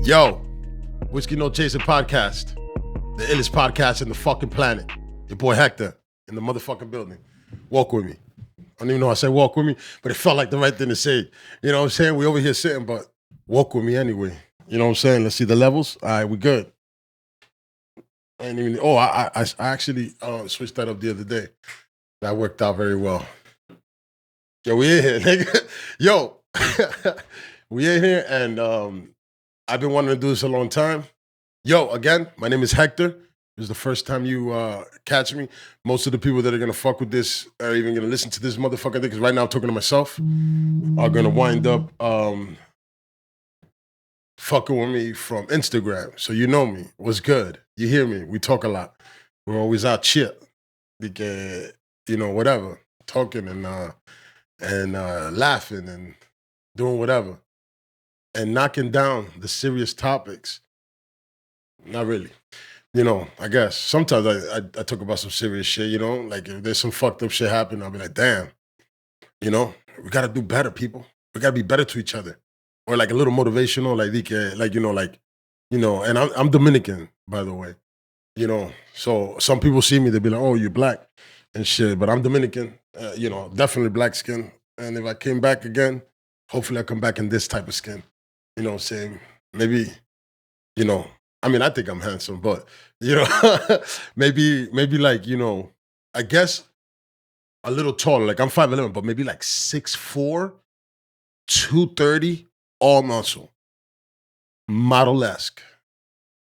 Yo, Whiskey No Chaser podcast, the illest podcast in the fucking planet. Your boy Hector in the motherfucking building. Walk with me. I don't even know how I say walk with me, but it felt like the right thing to say. You know what I'm saying? We over here sitting, but walk with me anyway. You know what I'm saying? Let's see the levels. All right, we good. I ain't even. Oh, I actually switched that up the other day. That worked out very well. Yo, we in here, nigga. Yo, we in here, and I've been wanting to do this a long time. Yo, again, my name is Hector. This is the first time you catch me. Most of the people that are gonna fuck with this are even gonna listen to this motherfucking thing, because right now I'm talking to myself, are gonna wind up fucking with me from Instagram. So you know me. What's good? You hear me. We talk a lot. We're always out shit. Like, whatever. Talking and laughing and doing whatever. And knocking down the serious topics. Not really. I guess sometimes I talk about some serious shit, like if there's some fucked up shit happening, I'll be like, damn, we got to do better, people. We got to be better to each other. Or like a little motivational, and I'm Dominican, by the way, so some people see me, they'll be like, oh, you're black and shit, but I'm Dominican, definitely black skin. And if I came back again, hopefully I come back in this type of skin, you know what I'm saying? Maybe, I think I'm handsome, but, maybe like, I guess a little taller. Like I'm 5'11", but maybe like 6'4", 230, all muscle. Model-esque.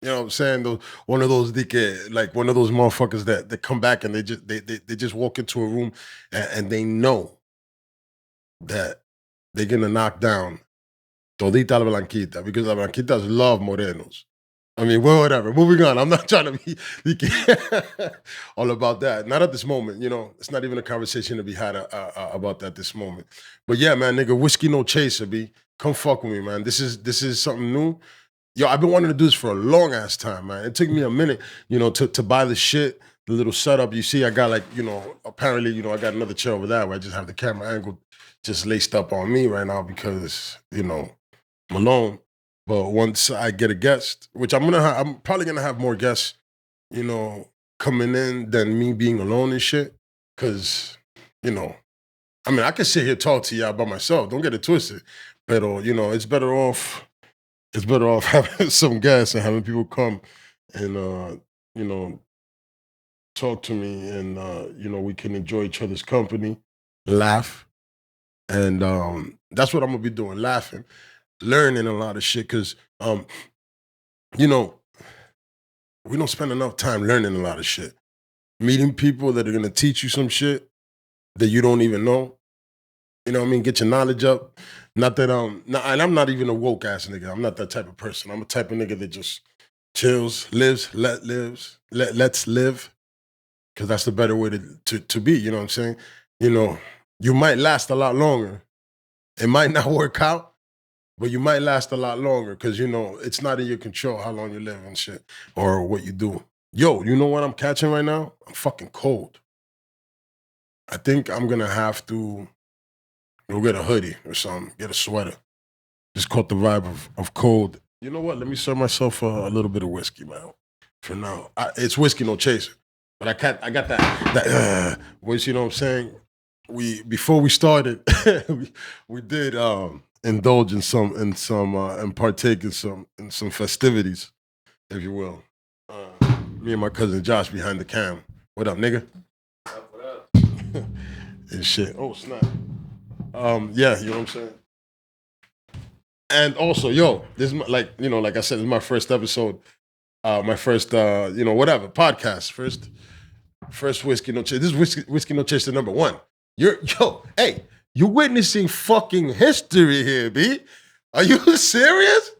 You know what I'm saying? One of those motherfuckers that come back and they just walk into a room and they know that they're gonna knock down todita la blanquita, because la blanquitas love morenos. I mean, well, whatever. Moving on. I'm not trying to be all about that. Not at this moment. It's not even a conversation to be had about that this moment. But yeah, man, nigga, Whiskey No Chaser, B. Come fuck with me, man. This is something new. Yo, I've been wanting to do this for a long ass time, man. It took me a minute, to buy the shit, the little setup. You see, I got apparently, I got another chair over there where I just have the camera angle just laced up on me right now because, I'm alone. But once I get a guest, which I'm probably gonna have more guests, coming in than me being alone and shit. Cause, I can sit here talk to y'all by myself. Don't get it twisted. But it's better off having some guests and having people come and talk to me, and we can enjoy each other's company, laugh. And that's what I'm gonna be doing, laughing. Learning a lot of shit, because we don't spend enough time learning a lot of shit. Meeting people that are gonna teach you some shit that you don't even know. You know what I mean? Get your knowledge up. Not that and I'm not even a woke ass nigga. I'm not that type of person. I'm a type of nigga that just chills, let's live. Because that's the better way to be, you know what I'm saying? You might last a lot longer. It might not work out, but you might last a lot longer because, it's not in your control how long you live and shit or what you do. Yo, you know what I'm catching right now? I'm fucking cold. I think I'm going to have to go get a hoodie or something, get a sweater. Just caught the vibe of cold. You know what? Let me serve myself a little bit of whiskey, man. For now. It's Whiskey No Chaser. But I got that voice, you know what I'm saying? Before we started, we did indulge in some and partake in some festivities, if you will. Me and my cousin Josh behind the cam. What up, nigga? What up? And shit. Oh snap. Yeah, you know what I'm saying. And also, yo, this is like I said, this is my first episode. My first, whatever podcast. First Whiskey No Chaser. This is Whiskey No Chaser number 1. Hey, you're witnessing fucking history here, B. Are you serious?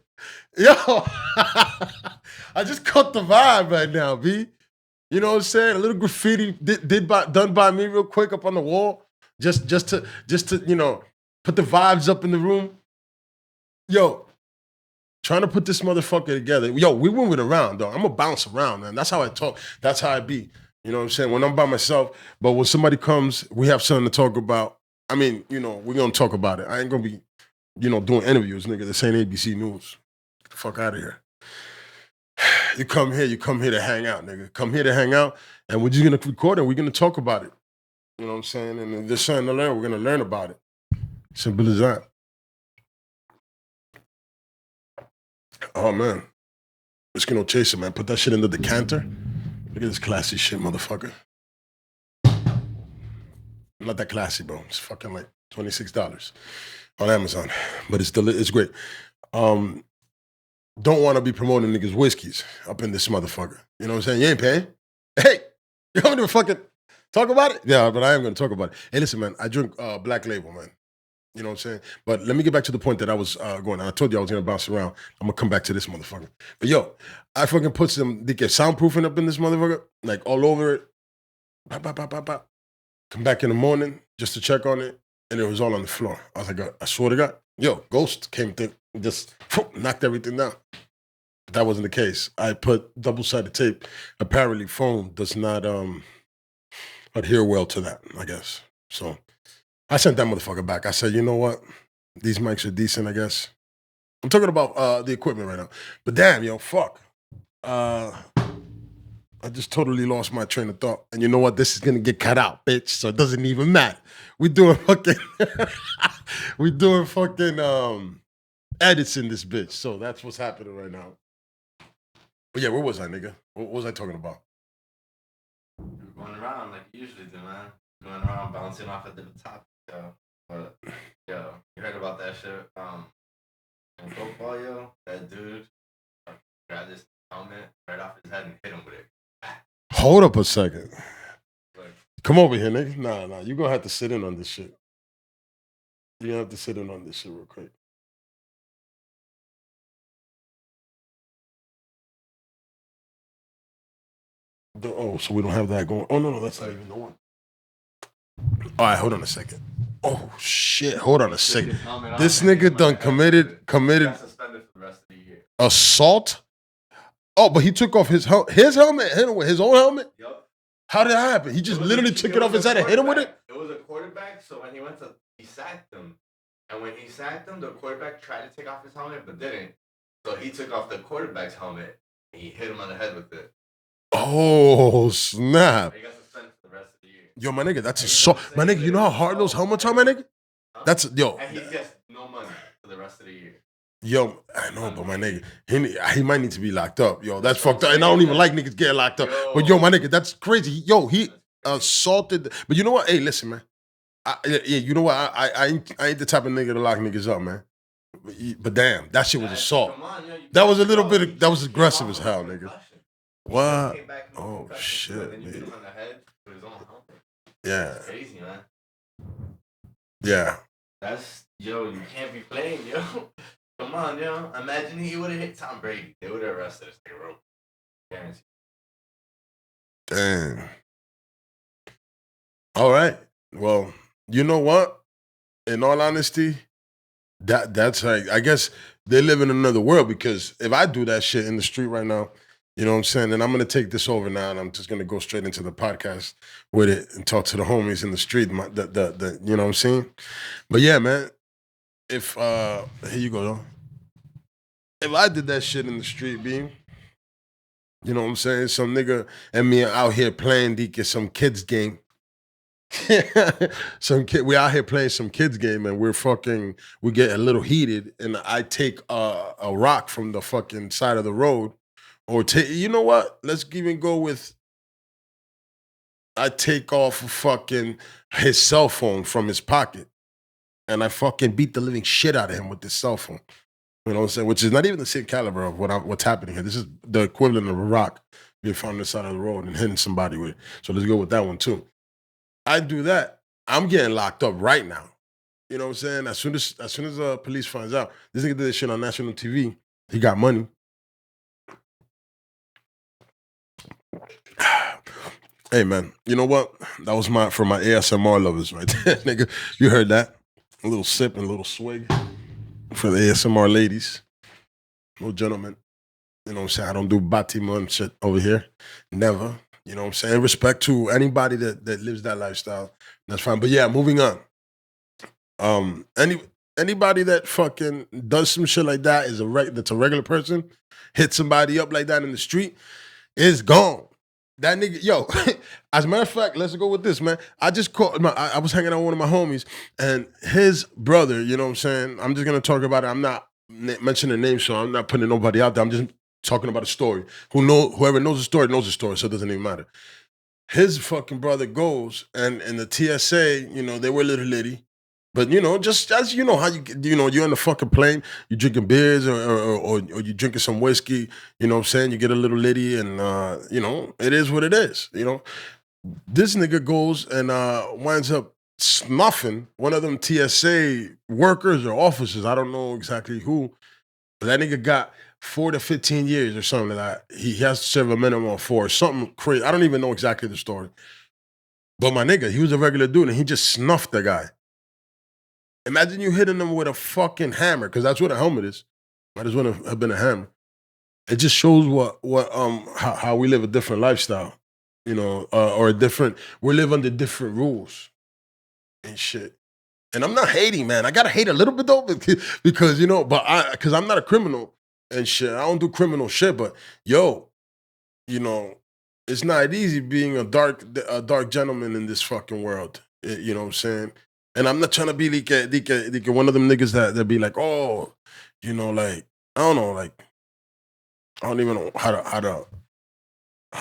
Yo, I just caught the vibe right now, B. You know what I'm saying? A little graffiti done by me real quick up on the wall, just to put the vibes up in the room. Yo, trying to put this motherfucker together. Yo, we moving around, though. I'm gonna bounce around, man. That's how I talk. That's how I be. You know what I'm saying? When I'm by myself, but when somebody comes, we have something to talk about. I mean, we're gonna talk about it. I ain't gonna be, doing interviews, nigga. This ain't ABC News. Get the fuck out of here. You come here to hang out, nigga. Come here to hang out, and we're just gonna record it. We're gonna talk about it. You know what I'm saying? And if there's something to learn, we're gonna learn about it. Simple as that. Oh man. It's gonna chase it, man. Put that shit in the decanter. Look at this classy shit, motherfucker. Not that classy, bro. It's fucking like $26 on Amazon. But it's great. Don't want to be promoting niggas' whiskeys up in this motherfucker. You know what I'm saying? You ain't paying. Hey, you want me to fucking talk about it? Yeah, but I am gonna talk about it. Hey, listen, man, I drink Black Label, man. You know what I'm saying? But let me get back to the point that I was going on. I told you I was gonna bounce around. I'm gonna come back to this motherfucker. But yo, I fucking put some soundproofing up in this motherfucker, like all over it. Pop, pop, pop, pop, pop. Come back in the morning just to check on it, and it was all on the floor. I was like, I swear to God, yo, ghost came through, just knocked everything down. But that wasn't the case. I put double-sided tape. Apparently, foam does not adhere well to that, I guess. So I sent that motherfucker back. I said, you know what? These mics are decent, I guess. I'm talking about the equipment right now. But damn, yo, fuck. I just totally lost my train of thought. And you know what? This is gonna get cut out, bitch. So it doesn't even matter. We doing fucking edits in this bitch. So that's what's happening right now. But yeah, where was I, nigga? What was I talking about? You're going around like you usually do, man. Going around bouncing off at the top, yo. But yo, you heard about that shit? In football, yo, that dude grabbed his helmet right off his head and hit him with it. Hold up a second. Come over here, nigga. Nah. You're gonna have to sit in on this shit. You're gonna have to sit in on this shit real quick. So we don't have that going. Oh, no, that's not even the one. All right, hold on a second. Oh, shit. Hold on a second. This nigga done committed Suspended for the rest of the year. Assault? Oh, but he took off his helmet, hit him with his own helmet? Yep. How did that happen? He just literally took it off his head and hit him with it? It was a quarterback, so when he sacked him. And when he sacked him, the quarterback tried to take off his helmet, but didn't. So he took off the quarterback's helmet, and he hit him on the head with it. Oh, snap. He got suspended for the rest of the year. Yo, my nigga, that's assault. My nigga, you know how hard those helmets are, my nigga? Huh? That's, yo. And he gets no money for the rest of the year. Yo, I know, but my nigga, he might need to be locked up. Yo, that's fucked up. And I don't even like niggas getting locked up. But yo, my nigga, that's crazy. Yo, he assaulted. But you know what? Hey, listen, man. You know what? I ain't the type of nigga to lock niggas up, man. But damn, that shit was assault. That was a little bit. That was aggressive as hell, nigga. What? Oh shit, man. Yeah. That's crazy, man. Yeah. You can't be playing, yo. Come on, yo. Imagine he would have hit Tom Brady. They would have arrested us, bro. Guarantee. Damn. All right. Well, you know what? In all honesty, that's like, I guess they live in another world, because if I do that shit in the street right now, you know what I'm saying? And I'm gonna take this over now, and I'm just gonna go straight into the podcast with it and talk to the homies in the street. The you know what I'm saying? But yeah, man. If here you go, though. If I did that shit in the street, beam, you know what I'm saying? Some nigga and me out here playing some kids game. We out here playing some kids game, and we get a little heated, and I take a rock from the fucking side of the road, or you know what? Let's even go with, I take off fucking his cell phone from his pocket, and I fucking beat the living shit out of him with this cell phone. You know what I'm saying? Which is not even the same caliber of what's happening here. This is the equivalent of a rock being found on the side of the road and hitting somebody with it. So let's go with that one too. I do that, I'm getting locked up right now. You know what I'm saying? As soon as police finds out, this nigga did this shit on national TV. He got money. Hey man, you know what? That was for my ASMR lovers right there, nigga. You heard that? A little sip and a little swig for the ASMR ladies. No gentlemen. You know what I'm saying? I don't do Batman shit over here. Never. You know what I'm saying? Respect to anybody that lives that lifestyle. That's fine. But yeah, moving on. Anybody that fucking does some shit like that that's a regular person, hit somebody up like that in the street, is gone. That nigga, yo, as a matter of fact, let's go with this, man. I just called, I was hanging out with one of my homies, and his brother, you know what I'm saying? I'm just gonna talk about it. I'm not mentioning names, so I'm not putting nobody out there. I'm just talking about a story. Whoever knows the story, so it doesn't even matter. His fucking brother goes, and in the TSA, they were little litty. But just as you know how you're in the fucking plane, you drinking beers or you drinking some whiskey, you know what I'm saying? You get a little litty and it is what it is. This nigga goes and winds up snuffing one of them TSA workers or officers. I don't know exactly who, but that nigga got 4 to 15 years or something like that. He has to serve a minimum of 4, something crazy. I don't even know exactly the story. But my nigga, he was a regular dude and he just snuffed the guy. Imagine you hitting them with a fucking hammer, because that's what a helmet is. Might as well have been a hammer. It just shows how we live a different lifestyle, or we live under different rules and shit. And I'm not hating, man. I gotta hate a little bit though, because because I'm not a criminal and shit. I don't do criminal shit, but yo, you know, it's not easy being a dark gentleman in this fucking world. You know what I'm saying? And I'm not trying to be like one of them niggas that be like, oh, like I don't know, like I don't even know how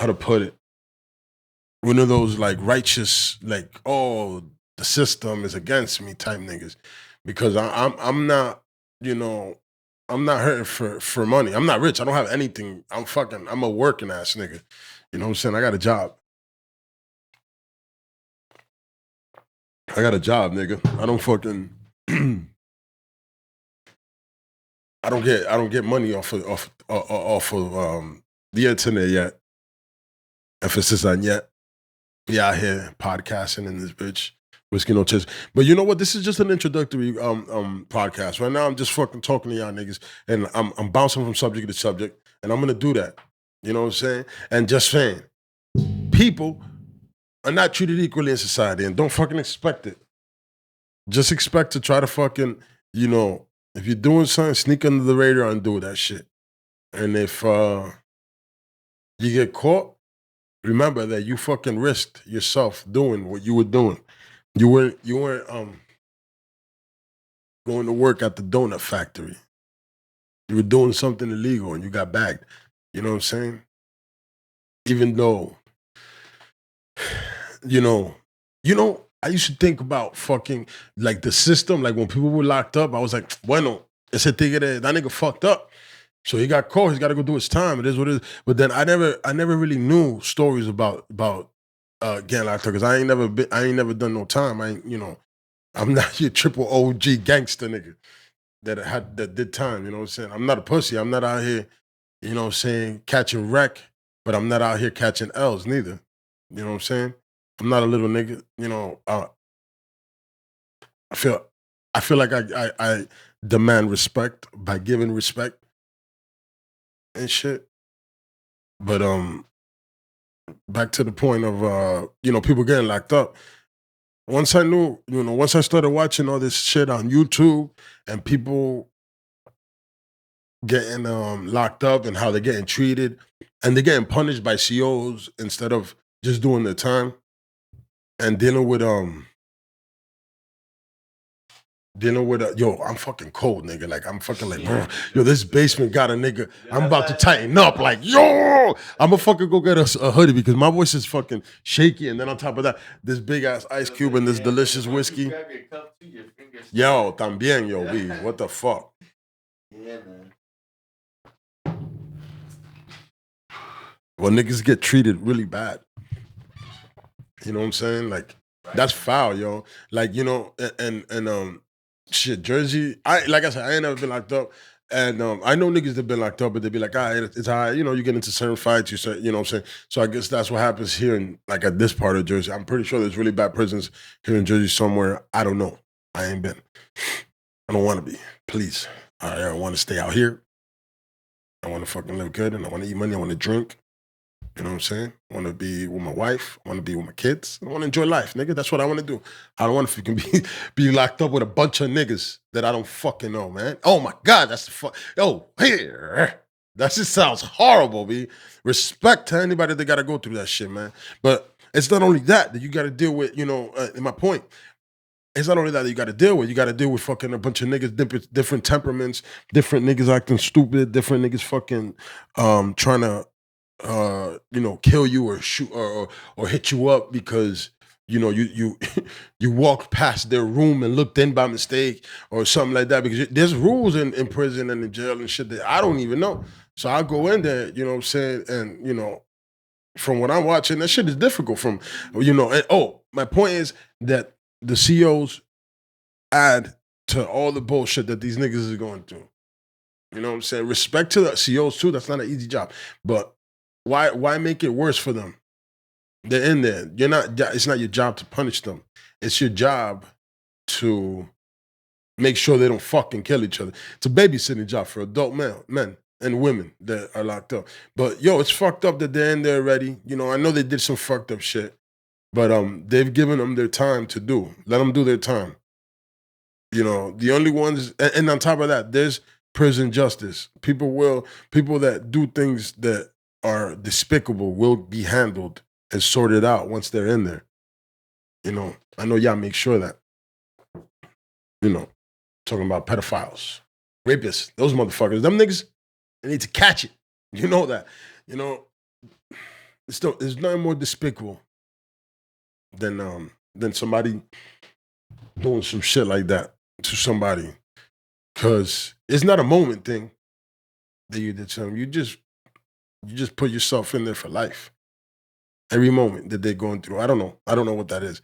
to put it. One of those like righteous, like, oh, the system is against me type niggas, because I'm not, you know, I'm not hurting for money. I'm not rich. I don't have anything. I'm a working ass nigga. You know what I'm saying? I got a job. I got a job, nigga. I don't fucking I don't get money off of the internet yet. Emphasis on yet. We out here podcasting in this bitch. Whiskey no chips. But you know what? This is just an introductory podcast. Right now I'm just fucking talking to y'all niggas, and I'm bouncing from subject to subject, and I'm gonna do that. You know what I'm saying? And just saying, people are not treated equally in society, and don't fucking expect it. Just expect to try to fucking, if you're doing something, sneak under the radar and do that shit. And if you get caught, remember that you fucking risked yourself doing what you were doing. You weren't going to work at the donut factory. You were doing something illegal and you got bagged. You know what I'm saying? Even though, you know, I used to think about fucking like the system. Like when people were locked up, I was like, bueno, ese tigre, that nigga fucked up. So he got caught. He's got to go do his time. It is what it is. But then I never really knew stories about getting locked up, because I ain't never done no time. I'm not your triple OG gangster nigga that did time. You know what I'm saying? I'm not a pussy. I'm not out here, you know what I'm saying, catching wreck, but I'm not out here catching L's neither. You know what I'm saying? I'm not a little nigga. I feel I feel like I demand respect by giving respect and shit. But back to the point of people getting locked up. Once I knew, once I started watching all this shit on YouTube and people getting locked up and how they're getting treated, and they're getting punished by COs instead of just doing their time, and dealing with yo, I'm fucking cold, nigga. Like I'm fucking like, bro, yo, this basement got a nigga. I'm about to tighten up. Like, yo, I'm gonna fucking go get a hoodie because my voice is fucking shaky. And then on top of that, this big ass ice cube and this delicious whiskey. Yo, también, yo, B. What the fuck? Yeah, man. Well, niggas get treated really bad. You know what I'm saying? Like, that's foul, yo. Like, and shit, Jersey. Like I said, I ain't never been locked up. And I know niggas that been locked up, but they be like, it's all right. You get into certain fights, you know what I'm saying? So I guess that's what happens here at this part of Jersey. I'm pretty sure there's really bad prisons here in Jersey somewhere. I don't know. I ain't been. I don't want to be. Please. I want to stay out here. I want to fucking live good, and I want to eat money. I want to drink. You know what I'm saying? I want to be with my wife. I want to be with my kids. I want to enjoy life, nigga. That's what I want to do. I don't want to fucking be locked up with a bunch of niggas that I don't fucking know, man. Oh my God, that's the fuck. Yo, here. That just sounds horrible, B. Respect to anybody that got to go through that shit, man. But it's not only that you got to deal with, my point, it's not only that you got to deal with. You got to deal with fucking a bunch of niggas, different temperaments, different niggas acting stupid, different niggas fucking trying to kill you or shoot or hit you up because you you walked past their room and looked in by mistake or something like that. Because there's rules in prison and in jail and shit that I don't even know. So I go in there, you know what I'm saying, and from what I'm watching, that shit is difficult. My point is that the COs add to all the bullshit that these niggas is going through. You know what I'm saying? Respect to the COs too. That's not an easy job. But why make it worse for them? They're in there. It's not your job to punish them. It's your job to make sure they don't fucking kill each other. It's a babysitting job for adult men and women that are locked up. But it's fucked up that they're in there already. I know they did some fucked up shit, but they've given them their time to do. Let them do their time. The only ones, and on top of that, there's prison justice. People that do things that are despicable will be handled and sorted out once they're in there. I know y'all make sure that, talking about pedophiles, rapists, those motherfuckers, them niggas, they need to catch it. You know that. There's nothing more despicable than somebody doing some shit like that to somebody. Because it's not a moment thing that you did to them. You just put yourself in there for life. Every moment that they're going through. I don't know what that is.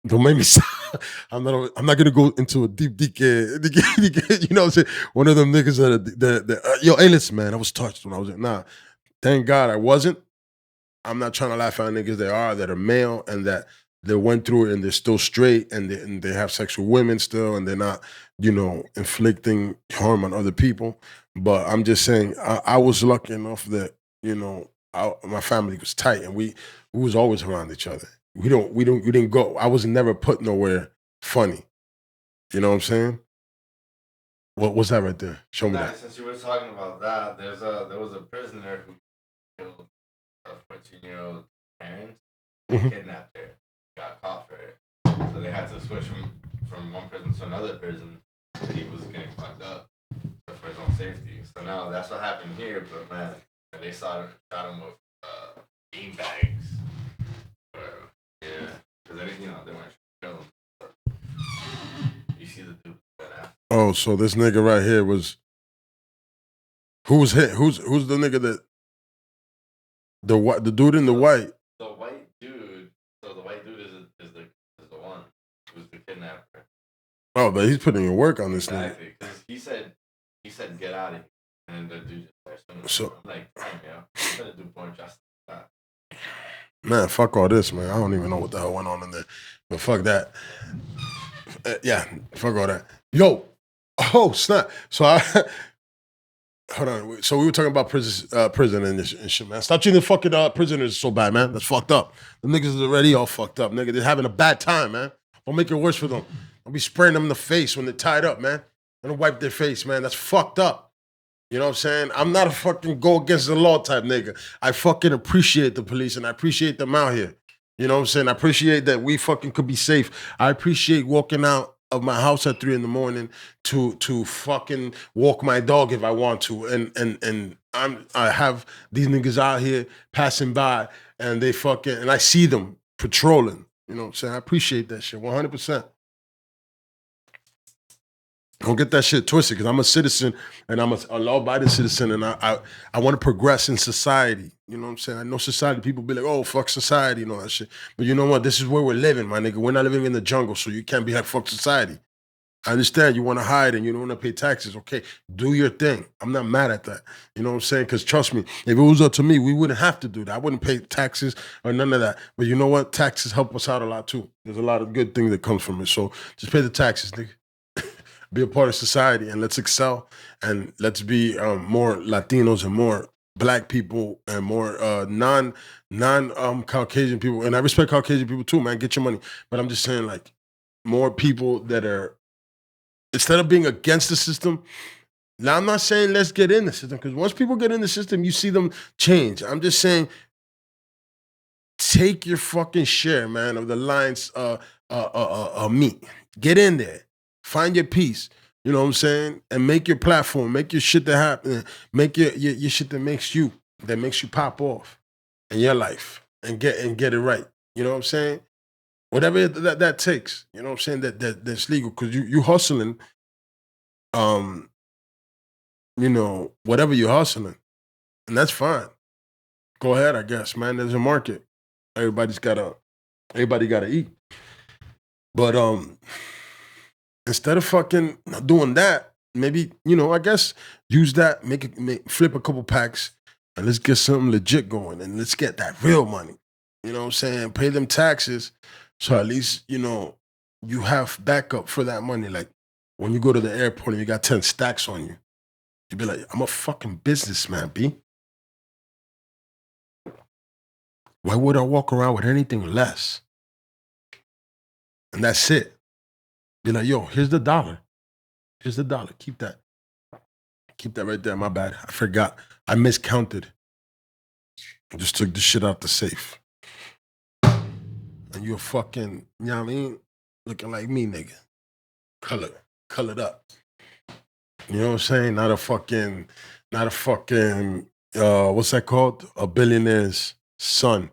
Don't make me I'm not gonna go into a deep you know what I'm saying? One of them niggas hey, listen, man, I was touched when I was nah. Thank God I wasn't. I'm not trying to laugh at niggas that are male and that they went through it and they're still straight and they have sex with women still and they're not, inflicting harm on other people. But I'm just saying, I was lucky enough that, my family was tight and we was always around each other. We didn't go. I was never put nowhere funny. You know what I'm saying? What was that right there? Show me that. Since you were talking about that, there was a prisoner who killed a 14-year-old parent, kidnapped her, got caught for it. So they had to switch from one prison to another prison. He was getting fucked up for his own safety. So now that's what happened here. But man, they shot him with bean bags. Yeah, because they weren't kill him. You see the dude. Oh, so this nigga right here was who was hit? Who's the nigga that the dude in the white? The white dude. So the white dude is the one who's the kidnapper. Oh, but he's putting in work on this nigga. Exactly, because he said get out of here, and the dude just started. So I'm like, damn, yo, I'm gonna do porn justice. Man, fuck all this, man. I don't even know what the hell went on in there, but fuck that. Yeah, fuck all that. Yo, oh snap! So hold on. So we were talking about prison and this and shit, man. Stop treating the fucking prisoners so bad, man. That's fucked up. The niggas is already all fucked up, nigga. They're having a bad time, man. Don't make it worse for them. Don't be spraying them in the face when they're tied up, man. Don't wipe their face, man. That's fucked up. You know what I'm saying? I'm not a fucking go against the law type nigga. I fucking appreciate the police and I appreciate them out here. You know what I'm saying? I appreciate that we fucking could be safe. I appreciate walking out of my house at 3 a.m. to fucking walk my dog if I want to. And I have these niggas out here passing by and they fucking, and I see them patrolling. You know what I'm saying? I appreciate that shit 100%. Don't get that shit twisted because I'm a citizen and I'm a law-abiding citizen and I want to progress in society. You know what I'm saying? I know society, people be like, oh, fuck society and all that shit. But you know what? This is where we're living, my nigga. We're not living in the jungle, so you can't be like, fuck society. I understand you want to hide and you don't want to pay taxes. Okay, do your thing. I'm not mad at that. You know what I'm saying? Because trust me, if it was up to me, we wouldn't have to do that. I wouldn't pay taxes or none of that. But you know what? Taxes help us out a lot too. There's a lot of good things that comes from it. So just pay the taxes, nigga. Be a part of society and let's excel and let's be more Latinos and more Black people and more non Caucasian people. And I respect Caucasian people too, man. Get your money. But I'm just saying, like, more people that are, instead of being against the system. Now I'm not saying let's get in the system, because once people get in the system, you see them change. I'm just saying take your fucking share, man, of the lion's meat. Get in there, find your piece. You know what I'm saying, and make your platform, make your shit that happen, make your shit that makes you pop off in your life, and get it right. You know what I'm saying? Whatever that takes. You know what I'm saying? That's legal, because you hustling. Um, whatever you're hustling, and that's fine. Go ahead, I guess, man. There's a market. Everybody gotta eat. But instead of fucking doing that, maybe, I guess use that, flip a couple packs, and let's get something legit going, and let's get that real money. You know what I'm saying? Pay them taxes, so at least, you have backup for that money. Like when you go to the airport and you got 10 stacks on you, you'd be like, I'm a fucking businessman, B. Why would I walk around with anything less? And that's it. Be like, yo, here's the dollar. Here's the dollar. Keep that. Keep that right there. My bad. I forgot. I miscounted. I just took the shit out the safe. And you're fucking, you know what I mean? Looking like me, nigga. Colored up. You know what I'm saying? Not a fucking, what's that called? A billionaire's son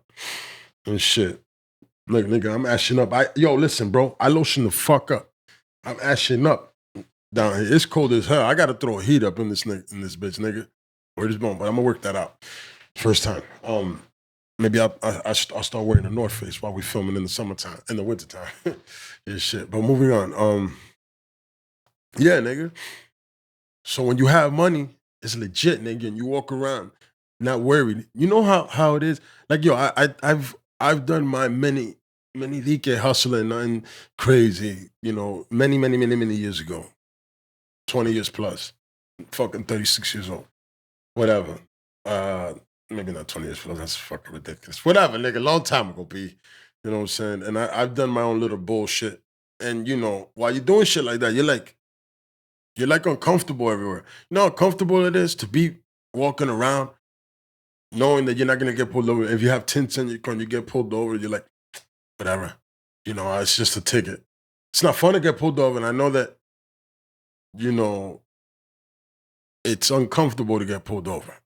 and shit. Look, nigga, I'm ashing up. Listen, bro. I lotion the fuck up. I'm ashing up down here. It's cold as hell. I gotta throw a heat up in this bitch, nigga. Where this bone? But I'm gonna work that out. First time. Maybe I'll start wearing the North Face while we filming in the summertime, in the wintertime. Yeah, shit. But moving on. Yeah, nigga. So when you have money, it's legit, nigga, and you walk around not worried. You know how it is? Like, yo, I've done my many DK hustling, nothing crazy, many years ago. 20 years plus. Fucking 36 years old. Whatever. Maybe not 20 years plus, that's fucking ridiculous. Whatever, nigga, long time ago, B. You know what I'm saying? And I've done my own little bullshit. And while you're doing shit like that, you're like uncomfortable everywhere. You know how comfortable it is to be walking around knowing that you're not gonna get pulled over. If you have tints in your car and you get pulled over, you're like, whatever. It's just a ticket. It's not fun to get pulled over, and I know that, it's uncomfortable to get pulled over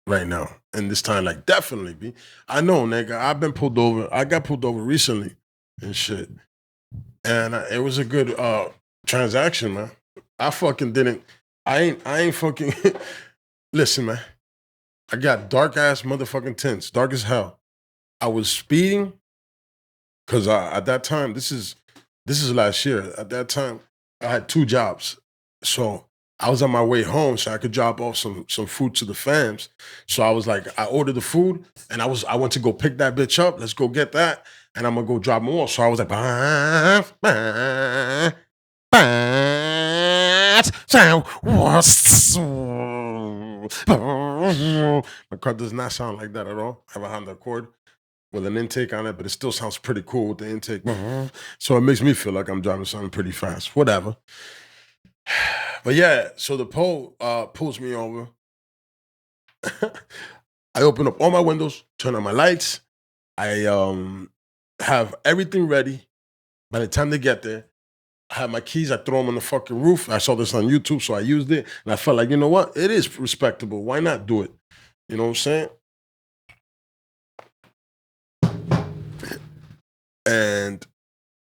right now. And this time, like, definitely, B. I know, nigga, I've been pulled over. I got pulled over recently and shit. And it was a good transaction, man. I fucking didn't. I ain't fucking. Listen, man. I got dark ass motherfucking tints, dark as hell. I was speeding because at that time, this is last year. At that time, I had 2 jobs, so I was on my way home so I could drop off some food to the fams. So I was like, I ordered the food and I went to go pick that bitch up. Let's go get that, and I'm gonna go drop them off. So I was like, my car does not sound like that at all. I have a Honda Accord with an intake on it, but it still sounds pretty cool with the intake. So it makes me feel like I'm driving something pretty fast. Whatever. But yeah, so the pole pulls me over. I open up all my windows, turn on my lights. I have everything ready. By the time they get there, I have my keys. I throw them on the fucking roof. I saw this on YouTube, so I used it. And I felt like, you know what? It is respectable. Why not do it? You know what I'm saying? And,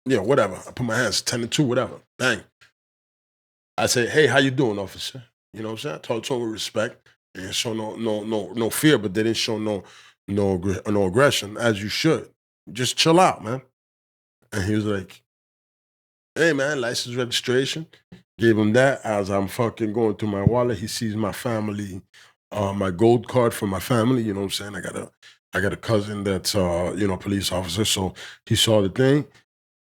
whatever. I put my hands 10 to 2, whatever. Bang. I say, hey, how you doing, officer? You know what I'm saying? I told with respect. They didn't show no fear, but they didn't show no aggression, as you should. Just chill out, man. And he was like, hey, man, license registration. Gave him that. As I'm fucking going through my wallet, he sees my family, my gold card for my family. You know what I'm saying? I got a cousin that's police officer. So he saw the thing.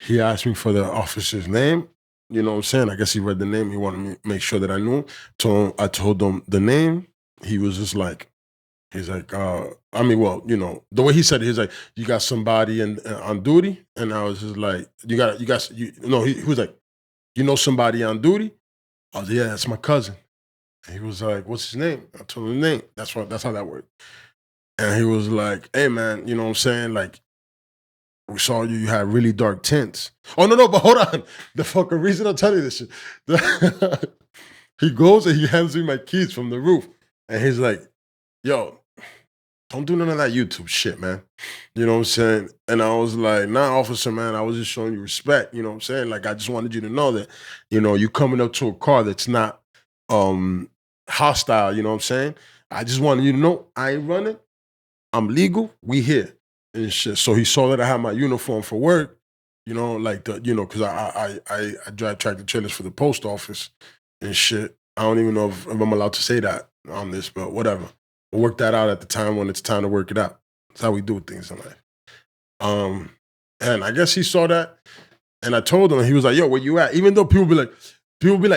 He asked me for the officer's name. You know what I'm saying? I guess he read the name. He wanted me to make sure that I knew. So I told him the name. he was just like, he's like, I mean, well, you know, the way he said it, he's like, you got somebody on duty, and I was just like, he was like, you know somebody on duty? I was, yeah, that's my cousin. And he was like, what's his name? I told him the name. That's how that worked. And he was like, hey man, you know what I'm saying? Like, we saw you had really dark tints. Oh no, but hold on. The fucking reason I'm telling you this shit. He goes and he hands me my keys from the roof. And he's like, yo, don't do none of that YouTube shit, man. You know what I'm saying? And I was like, nah, officer, man, I was just showing you respect. You know what I'm saying? Like, I just wanted you to know that, you know, you coming up to a car that's not hostile, you know what I'm saying? I just wanted you to know I ain't running. I'm legal. We here and shit. So he saw that I had my uniform for work, you know, like because I drive tractor trailers for the post office and shit. I don't even know if I'm allowed to say that on this, but whatever. We'll work that out at the time when it's time to work it out. That's how we do things in life. And I guess he saw that, and I told him, and he was like, "Yo, where you at?" Even though people be like,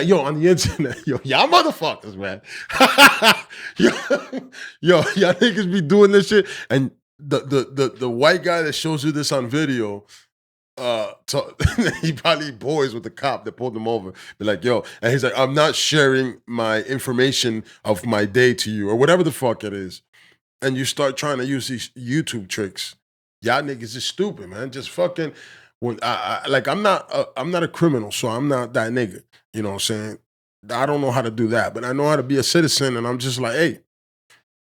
"Yo, on the internet, yo, y'all motherfuckers, man, yo, y'all niggas be doing this shit." And the white guy that shows you this on video, he probably boys with the cop that pulled him over. Be like, "Yo," and he's like, "I'm not sharing my information of my day to you, or whatever the fuck it is." And you start trying to use these YouTube tricks. Y'all niggas is stupid, man. Just fucking when I'm not a criminal, so I'm not that nigga. You know what I'm saying? I don't know how to do that, but I know how to be a citizen, and I'm just like, hey,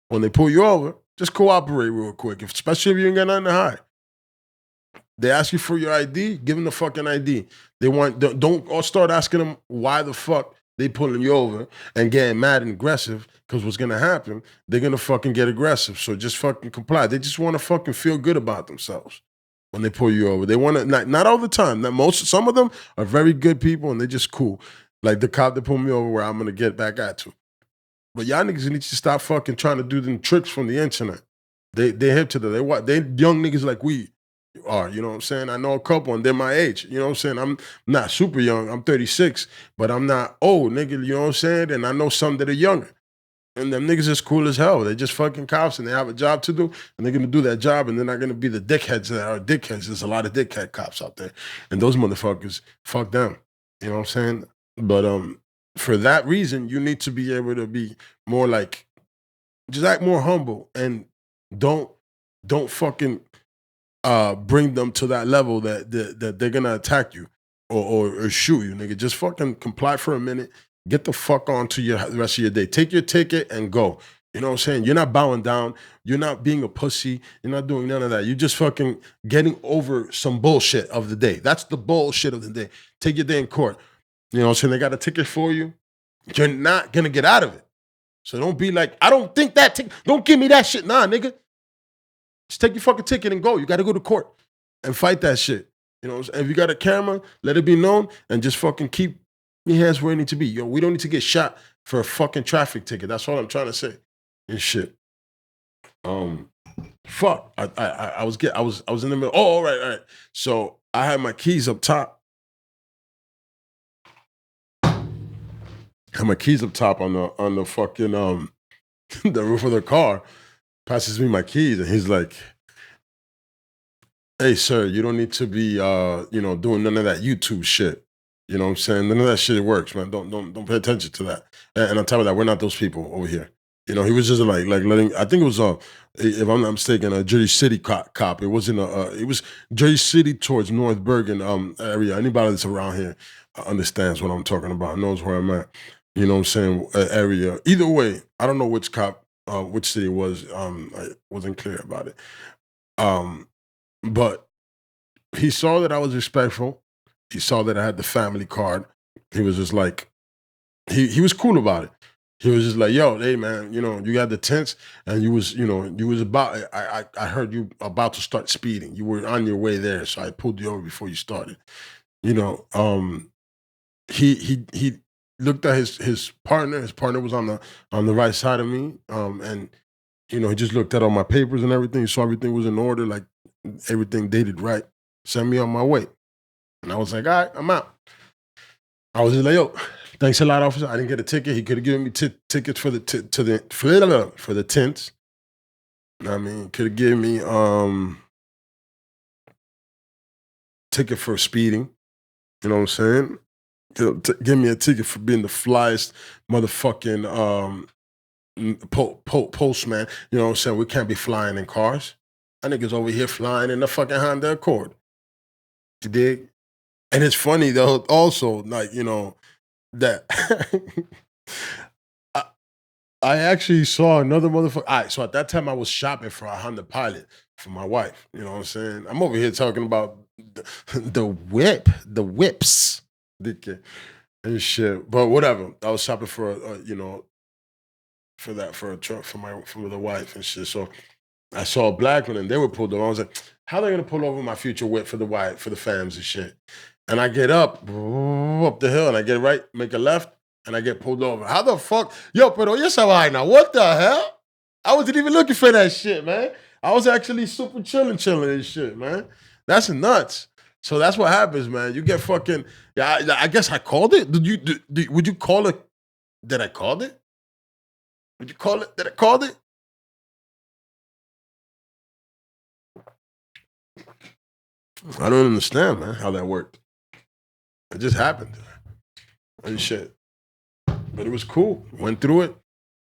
when they pull you over, just cooperate real quick, especially if you ain't got nothing to hide. They ask you for your ID, give them the fucking ID. They want don't all start asking them why the fuck they pulling you over and getting mad and aggressive because what's gonna happen, they're gonna fucking get aggressive. So just fucking comply. They just wanna fucking feel good about themselves when they pull you over. They wanna not all the time. Some of them are very good people and they're just cool. Like the cop that pulled me over where I'm gonna get back at you. But y'all niggas need to stop fucking trying to do them tricks from the internet. They hip to that. They young niggas like we are, you know what I'm saying? I know a couple and they're my age. You know what I'm saying? I'm not super young. I'm 36, but I'm not old, nigga. You know what I'm saying? And I know some that are younger. And them niggas is cool as hell. They're just fucking cops and they have a job to do and they're gonna do that job and they're not gonna be the dickheads that are dickheads. There's a lot of dickhead cops out there. And those motherfuckers, fuck them. You know what I'm saying? But for that reason, you need to be able to be more like just act more humble and don't don't fucking bring them to that level that they're gonna attack you or shoot you, nigga. Just fucking comply for a minute. Get the fuck on to your the rest of your day. Take your ticket and go. You know what I'm saying? You're not bowing down. You're not being a pussy. You're not doing none of that. You're just fucking getting over some bullshit of the day. That's the bullshit of the day. Take your day in court. You know what I'm saying? They got a ticket for you. You're not gonna get out of it. So don't be like, I don't think that ticket. Don't give me that shit. Nah, nigga. Just take your fucking ticket and go. You got to go to court and fight that shit. You know, if you got a camera, let it be known and just fucking keep your hands where they need to be. Yo, we don't need to get shot for a fucking traffic ticket. That's all I'm trying to say. And shit. Um, fuck. I was in the middle. Oh, all right, all right. So I had my keys up top. I had my keys up top on the fucking the roof of the car. Passes me my keys and he's like, hey, sir, you don't need to be, doing none of that YouTube shit. You know what I'm saying? None of that shit works, man. Don't pay attention to that. And on top of that, we're not those people over here. You know, he was just like letting. I think it was if I'm not mistaken, a Jersey City cop. It wasn't it was Jersey City towards North Bergen area. Anybody that's around here understands what I'm talking about. Knows where I'm at. You know what I'm saying? Area. Either way, I don't know which cop, which city it was. I wasn't clear about it. Um, but he saw that I was respectful. He saw that I had the family card. He was just like, he was cool about it. He was just like, yo, hey man, you got the tents and you was about I heard you about to start speeding. You were on your way there. So I pulled you over before you started. You know, he looked at his partner. His partner was on the right side of me. And he just looked at all my papers and everything. Saw everything was in order, like everything dated right. Sent me on my way. And I was like, all right, I'm out. I was just like, yo, Thanks a lot, officer. I didn't get a ticket. He could have given me tickets for the for the tents. I mean, could have given me ticket for speeding. You know what I'm saying? Give me a ticket for being the flyest motherfucking postman. You know what I'm saying? We can't be flying in cars. That nigga's over here flying in the fucking Honda Accord. You dig? And it's funny though, also, like, you know, that I, I actually saw another motherfucker. All right, so at that time I was shopping for a Honda Pilot for my wife. You know what I'm saying? I'm over here talking about the whips, dickhead, and shit. But whatever. I was shopping for you know, for a truck for the wife and shit. So I saw a black one and they were pulled over. I was like, how they gonna pull over my future whip for the wife, for the fams and shit? And I get up the hill and I get right, make a left, and I get pulled over. How the fuck? Yo, pero yo esa vaina, what the hell? I wasn't even looking for that shit, man. I was actually super chilling and shit, man. That's nuts. So that's what happens, man. You get fucking, yeah, I guess I called it. Would you call it that I called it? Would you call it that I called it? I don't understand, man, how that worked. It just happened. And shit. But it was cool. Went through it.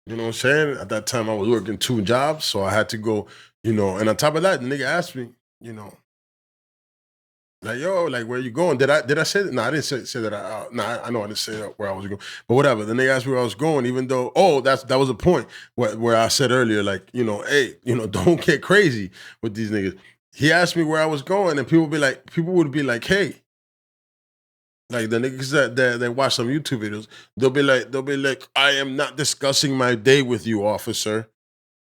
You know what I'm saying? At that time, I was working 2 jobs, so I had to go, you know. And on top of that, the nigga asked me, you know, like, yo, like, where you going? Did I say that? No, I didn't say that. I know I didn't say that where I was going. But whatever. The nigga asked me where I was going, even though, that was a point where I said earlier, like, you know, hey, you know, don't get crazy with these niggas. He asked me where I was going, and people would be like, hey, like the niggas that watch some YouTube videos, they'll be like, I am not discussing my day with you, officer.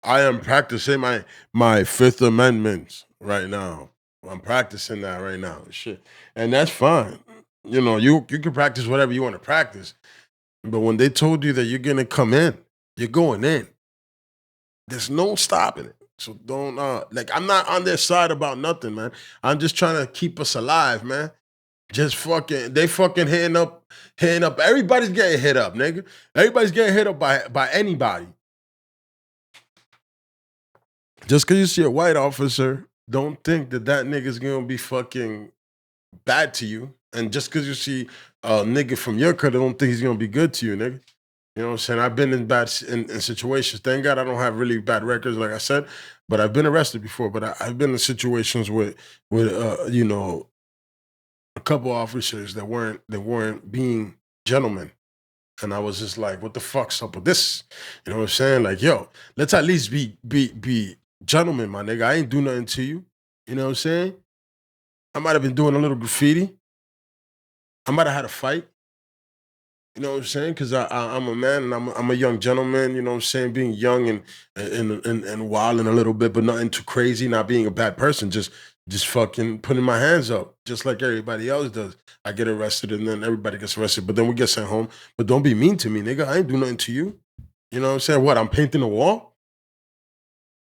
I am practicing my Fifth Amendment right now. I'm practicing that right now. Shit. And that's fine. You know, you can practice whatever you want to practice. But when they told you that you're gonna come in, you're going in. There's no stopping it. So don't like I'm not on their side about nothing, man. I'm just trying to keep us alive, man. Just fucking, they fucking hitting up. Everybody's getting hit up, nigga. Everybody's getting hit up by anybody. Just because you see a white officer, don't think that nigga's gonna be fucking bad to you. And just because you see a nigga from your country, don't think he's gonna be good to you, nigga. You know what I'm saying? I've been in situations. Thank God I don't have really bad records, like I said. But I've been arrested before. But I've been in situations with you know, a couple officers that weren't being gentlemen. And I was just like, what the fuck's up with this? You know what I'm saying? Like, yo, let's at least be gentlemen, my nigga. I ain't do nothing to you. You know what I'm saying? I might have been doing a little graffiti. I might have had a fight. You know what I'm saying? Because I'm a man and I'm a young gentleman. You know what I'm saying? Being young and wilding a little bit, but nothing too crazy. Not being a bad person. Just fucking putting my hands up, just like everybody else does. I get arrested and then everybody gets arrested, but then we get sent home. But don't be mean to me, nigga. I ain't do nothing to you. You know what I'm saying? What? I'm painting a wall.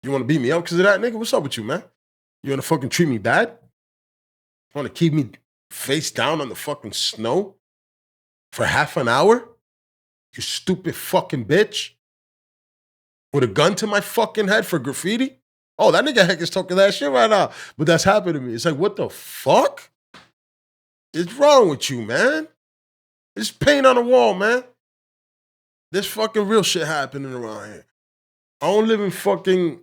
You want to beat me up because of that, nigga? What's up with you, man? You want to fucking treat me bad? Want to keep me face down on the fucking snow for half an hour? You stupid fucking bitch. With a gun to my fucking head for graffiti? Oh, that nigga heck is talking that shit right now. But that's happened to me. It's like, what the fuck is wrong with you, man? It's paint on the wall, man. There's fucking real shit happening around here. I don't live in fucking,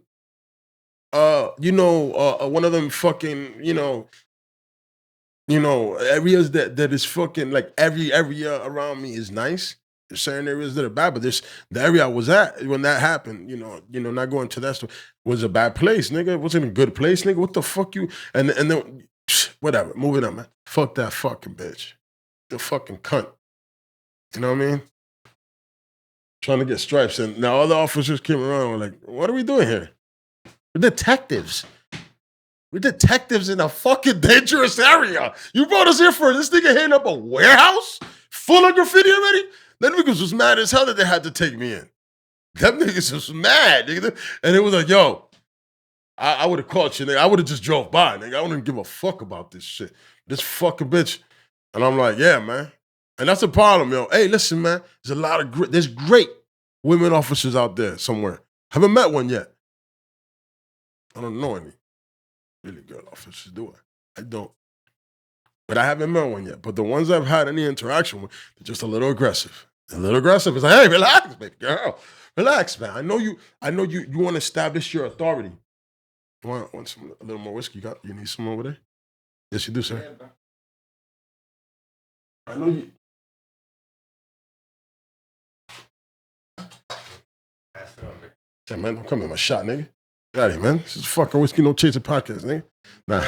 one of them fucking, areas that is fucking like every area around me is nice. There's certain areas that are bad, but the area I was at when that happened, not going to that store, was a bad place, nigga. It wasn't a good place, nigga. What the fuck you and then whatever. Moving on, man. Fuck that fucking bitch. The fucking cunt. You know what I mean? Trying to get stripes, and now other officers came around and were like, "What are we doing here? We're detectives. We're detectives in a fucking dangerous area. You brought us here for this nigga hitting up a warehouse full of graffiti already? Them niggas was mad as hell that they had to take me in. Them niggas was mad, nigga. And it was like, yo, I would have caught you, nigga. I would have just drove by, nigga. I wouldn't give a fuck about this shit. This fucking bitch. And I'm like, yeah, man. And that's the problem, yo. Hey, listen, man. There's great women officers out there somewhere. Haven't met one yet. I don't know any really good officers, do I? I don't. But I haven't met one yet. But the ones I've had any interaction with, they're just a little aggressive. A little aggressive. It's like, hey, relax, baby girl. Relax, man. I know you want to establish your authority. You want a little more whiskey? You need some over there? Yes, you do, sir. Yeah, bro. I know you. Pass it over. Yeah, man, don't come in my shot, nigga. Get out of here, man. This is fucking whiskey no chaser podcast, nigga. Nah.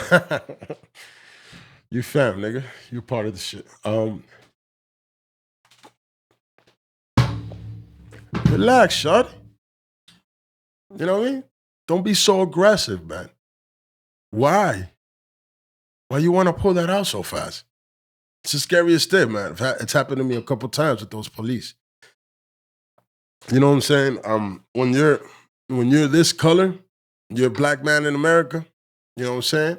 You fam, nigga. You part of the shit. Relax, shawty. You know what I mean? Don't be so aggressive, man. Why? Why you want to pull that out so fast? It's the scariest thing, man. It's happened to me a couple times with those police. You know what I'm saying? When you're this color, you're a black man in America. You know what I'm saying?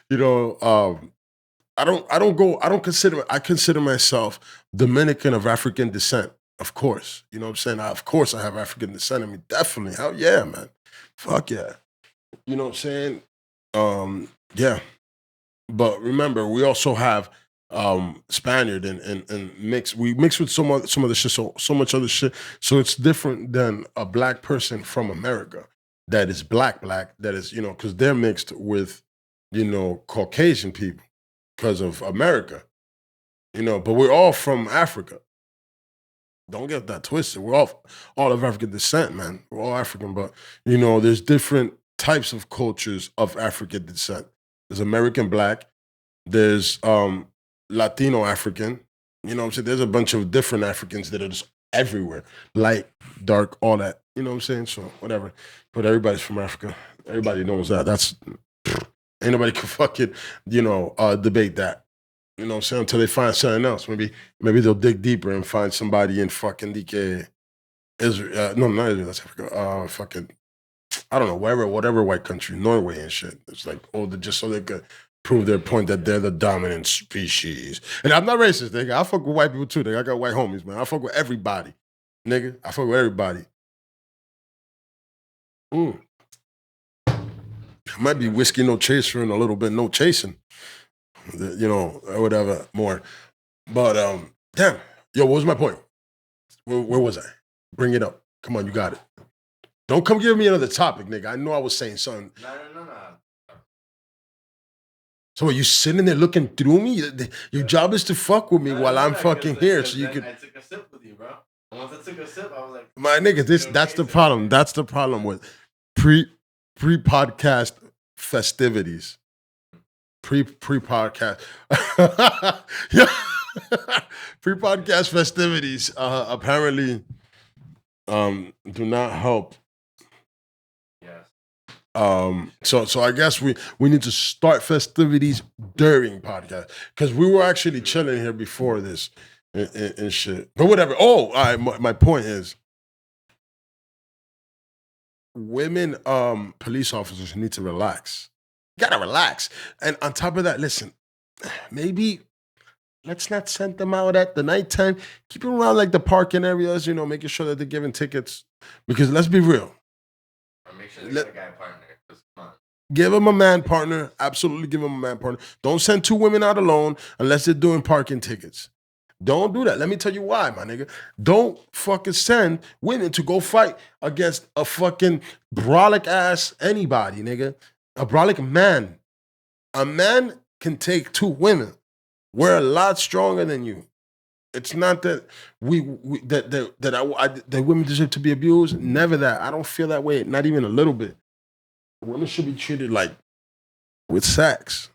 You know, I consider myself Dominican of African descent, of course. You know what I'm saying? Of course I have African descent in me. Definitely. Hell yeah, man. Fuck yeah. You know what I'm saying? Yeah. But remember, we also have Spaniard and we mix with some other shit, so much other shit. So it's different than a black person from America that is black, that is, because they're mixed with, Caucasian people because of America, but we're all from Africa. Don't get that twisted. We're all of African descent, man. We're all African, but there's different types of cultures of African descent. There's American black, there's Latino African, you know what I'm saying? There's a bunch of different Africans that are just everywhere. Light, dark, all that. You know what I'm saying? So whatever. But everybody's from Africa. Everybody knows that. Ain't nobody can fucking, debate that. You know what I'm saying? Until they find something else. Maybe they'll dig deeper and find somebody in fucking DK Israel. No, not Israel, that's Africa. Fucking, I don't know, whatever white country, Norway and shit. It's like, just so they could prove their point that they're the dominant species. And I'm not racist, nigga. I fuck with white people too, nigga. I got white homies, man. I fuck with everybody, nigga. I fuck with everybody. Might be whiskey no chaser and a little bit no chasing. Or whatever more. But damn, yo, what was my point? Where was I? Bring it up. Come on, you got it. Don't come give me another topic, nigga. I know I was saying something. No. So are you sitting there looking through me? Your job is to fuck with me while I'm fucking here, so you can. I took a sip with you, bro. Once I took a sip, I was like, my nigga, that's the problem. That's the problem with pre-podcast festivities. Pre-podcast. Yeah. Pre-podcast festivities apparently do not help. yes. So I guess we need to start festivities during podcast because we were actually chilling here before this and shit. But whatever. Oh, all right, my point is women police officers need to relax. You gotta relax. And on top of that, listen, maybe let's not send them out at the nighttime. Keep them around like the parking areas, making sure that they're giving tickets. Because let's be real. Or make sure they got a guy partner. Come on. Give them a man partner. Absolutely give them a man partner. Don't send two women out alone unless they're doing parking tickets. Don't do that. Let me tell you why, my nigga. Don't fucking send women to go fight against a fucking brolic ass anybody, nigga. A brolic man. A man can take two women. We're a lot stronger than you. It's not that that women deserve to be abused. Never that. I don't feel that way. Not even a little bit. Women should be treated like with sex.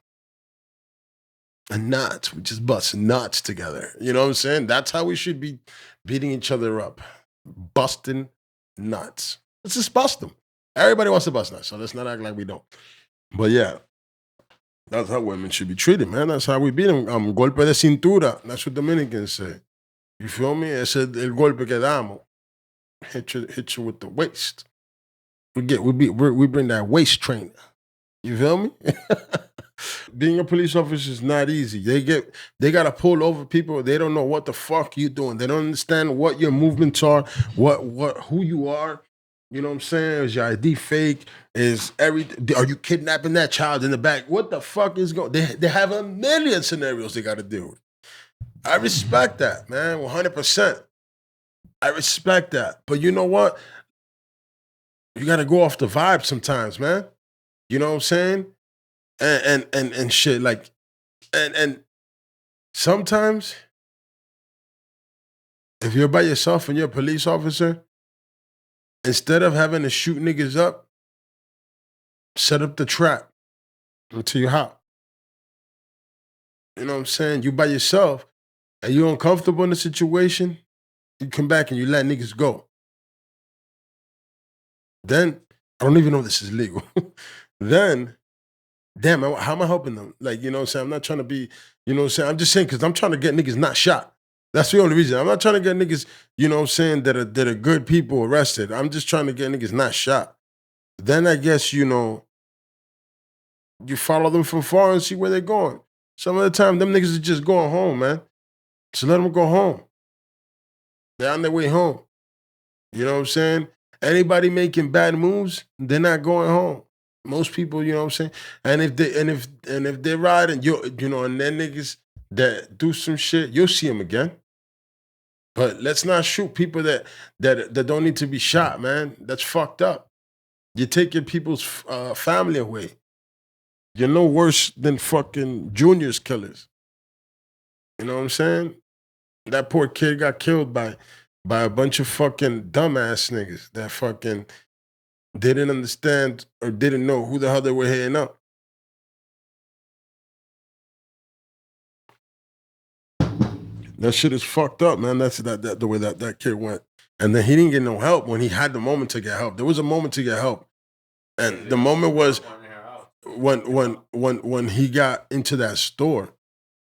And nuts. We just bust nuts together. You know what I'm saying? That's how we should be beating each other up. Busting nuts. Let's just bust them. Everybody wants to bust nuts, so let's not act like we don't. But yeah, that's how women should be treated, man. That's how we beat them. Golpe de cintura. That's what Dominicans say. You feel me? Ese es el golpe que damos. Hit you with the waist. We bring that waist trainer. You feel me? Being a police officer is not easy. They gotta pull over people. They don't know what the fuck you doing. They don't understand what your movements are, who you are. You know what I'm saying? Is your ID fake? Are you kidnapping that child in the back? What the fuck is going? They have a million scenarios they gotta deal with. I respect that, man, 100%. I respect that. But you know what? You gotta go off the vibe sometimes, man. You know what I'm saying? And shit like and sometimes if you're by yourself and you're a police officer, instead of having to shoot niggas up, set up the trap until you're hot. You know what I'm saying? You by yourself and you're uncomfortable in the situation, you come back and you let niggas go. Then I don't even know if this is legal. Then, damn, how am I helping them? Like, you know what I'm saying? I'm not trying to be, you know what I'm saying? I'm just saying because I'm trying to get niggas not shot. That's the only reason. I'm not trying to get niggas, you know what I'm saying, that are good people arrested. I'm just trying to get niggas not shot. Then I guess, you know, you follow them from far and see where they're going. Some of the time, them niggas are just going home, man. So let them go home. They're on their way home. You know what I'm saying? Anybody making bad moves, they're not going home. Most people, you know what I'm saying? And if they're riding, you know, and then niggas that do some shit, you'll see them again. But let's not shoot people that don't need to be shot, man. That's fucked up. You're taking people's family away. You're no worse than fucking Junior's killers. You know what I'm saying? That poor kid got killed by a bunch of fucking dumbass niggas that fucking didn't understand or didn't know who the hell they were hitting up. That shit is fucked up, man. That's the way that kid went. And then he didn't get no help when he had the moment to get help. There was a moment to get help. And the moment was when he got into that store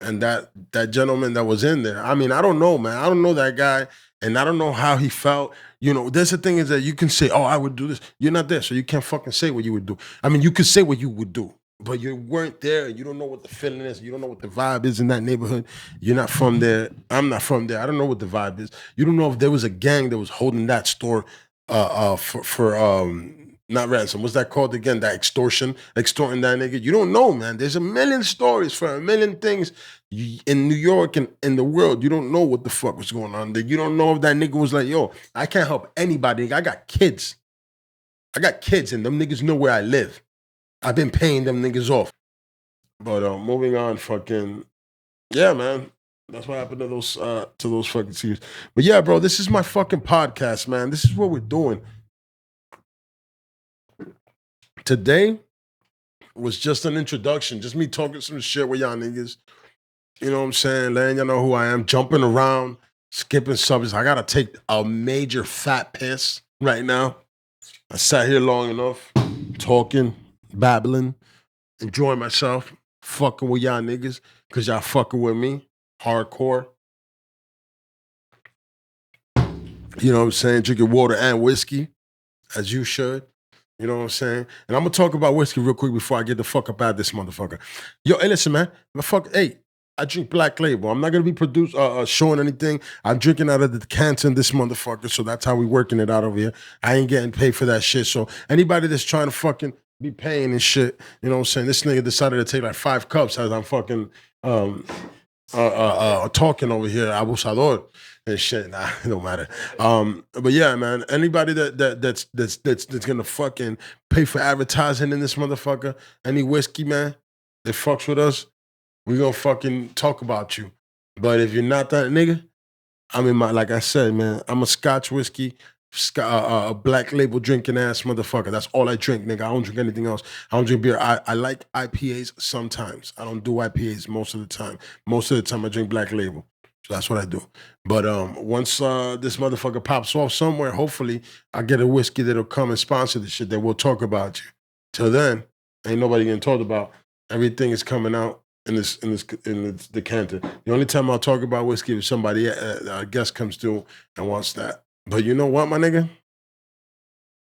and that gentleman that was in there. I mean, I don't know, man. I don't know that guy, and I don't know how he felt. You know, there's the thing is that you can say, "Oh, I would do this." You're not there, so you can't fucking say what you would do. I mean, you could say what you would do, but you weren't there. You don't know what the feeling is. You don't know what the vibe is in that neighborhood. You're not from there. I'm not from there. I don't know what the vibe is. You don't know if there was a gang that was holding that store for not ransom. What's that called again? That extorting that nigga. You don't know, man. There's a million stories for a million things in New York and in the world. You don't know what the fuck was going on. You don't know if that nigga was like, yo, I can't help anybody. I got kids. And them niggas know where I live. I've been paying them niggas off. But moving on, fucking yeah, man. That's what happened to those fucking series. But yeah, bro, this is my fucking podcast, man. This is what we're doing. Today was just an introduction, just me talking some shit with y'all niggas. You know what I'm saying? Letting y'all know who I am, jumping around, skipping subjects. I gotta take a major fat piss right now. I sat here long enough, talking, babbling, enjoying myself, fucking with y'all niggas, cause y'all fucking with me, hardcore. You know what I'm saying? Drinking water and whiskey, as you should. You know what I'm saying? And I'm gonna talk about whiskey real quick before I get the fuck up out of this motherfucker. Yo, hey, listen, man. Hey, I drink Black Label. I'm not gonna be showing anything. I'm drinking out of the decanter in this motherfucker, so that's how we working it out over here. I ain't getting paid for that shit. So anybody that's trying to fucking be paying and shit, you know what I'm saying? This nigga decided to take like 5 cups as I'm fucking talking over here, abusador and shit. Nah, it don't matter. But yeah, man, anybody that's gonna fucking pay for advertising in this motherfucker, any whiskey, man, that fucks with us, we gonna fucking talk about you. But if you're not that nigga, I mean, like I said, man, I'm a Scotch whiskey, a Black Label drinking ass motherfucker. That's all I drink, nigga. I don't drink anything else. I don't drink beer. I like IPAs sometimes. I don't do IPAs most of the time. Most of the time, I drink Black Label. So that's what I do. But once this motherfucker pops off somewhere, hopefully I get a whiskey that'll come and sponsor the shit that we'll talk about you. Till then, ain't nobody getting talked about. Everything is coming out in this decanter. The only time I'll talk about whiskey if somebody a guest comes through and wants that. But you know what, my nigga?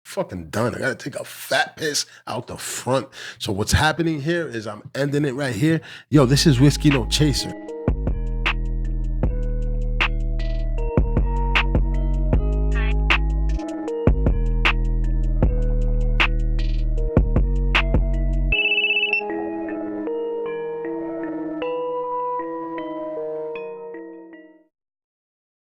fucking done. I gotta take a fat piss out the front. So what's happening here is I'm ending it right here. Yo, this is Whiskey No Chaser.